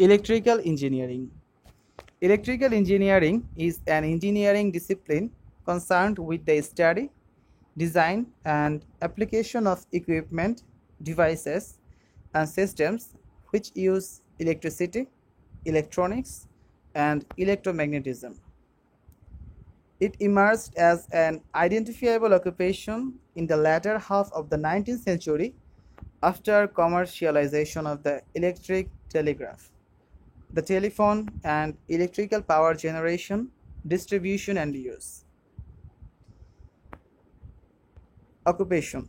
Electrical engineering. Electrical engineering is an engineering discipline concerned with the study, design, and application of equipment, devices, and systems which use electricity, electronics, and electromagnetism. It emerged as an identifiable occupation in the latter half of the 19th century after commercialization of the electric telegraph, the telephone, and electrical power generation, distribution, and use. Occupation.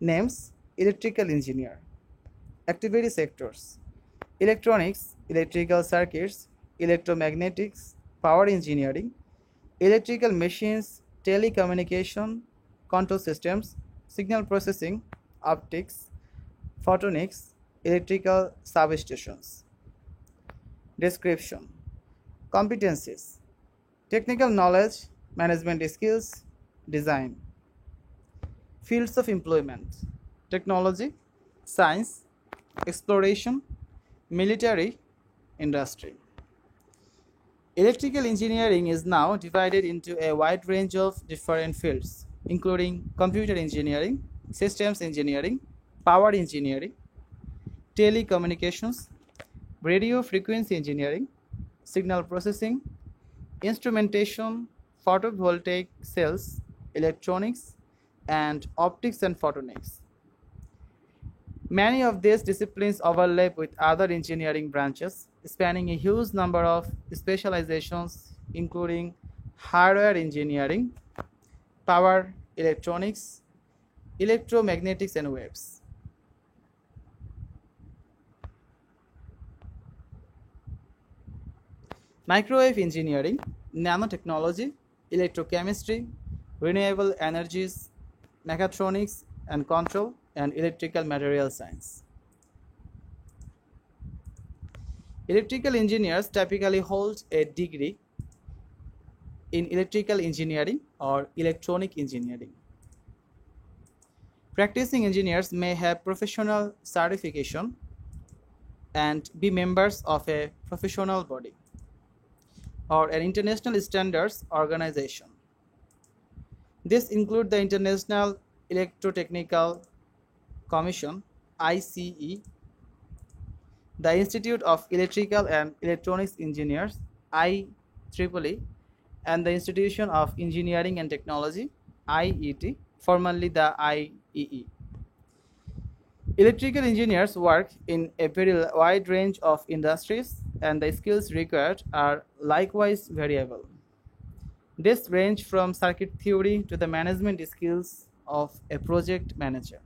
Names: electrical engineer. Activity sectors: electronics, electrical circuits, electromagnetics, power engineering, electrical machines, telecommunication, control systems, signal processing, optics, photonics, electrical substations. Description: competencies: technical knowledge, management skills, design. Fields of employment: technology, science, exploration, military, industry. Electrical engineering is now divided into a wide range of different fields, including computer engineering, systems engineering, power engineering, telecommunications, radio frequency engineering, signal processing, instrumentation, photovoltaic cells, electronics, and optics and photonics. Many of these disciplines overlap with other engineering branches, spanning a huge number of specializations, including hardware engineering, power electronics, electromagnetics, and waves. Microwave engineering, nanotechnology, electrochemistry, renewable energies, mechatronics and control, and electrical material science. Electrical engineers typically hold a degree in electrical engineering or electronic engineering. Practicing engineers may have professional certification and be members of a professional body or an international standards organization. This include the International Electrotechnical Commission (ICE), the Institute of Electrical and Electronics Engineers (IEEE), and the Institution of Engineering and Technology (IET), formerly the IEE. Electrical engineers work in a very wide range of industries, and the skills required are likewise variable. This range from circuit theory to the management skills of a project manager.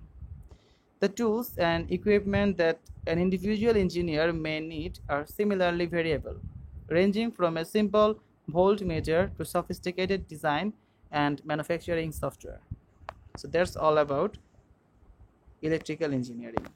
The tools and equipment that an individual engineer may need are similarly variable, ranging from a simple voltmeter to sophisticated design and manufacturing software. So that's all about electrical engineering.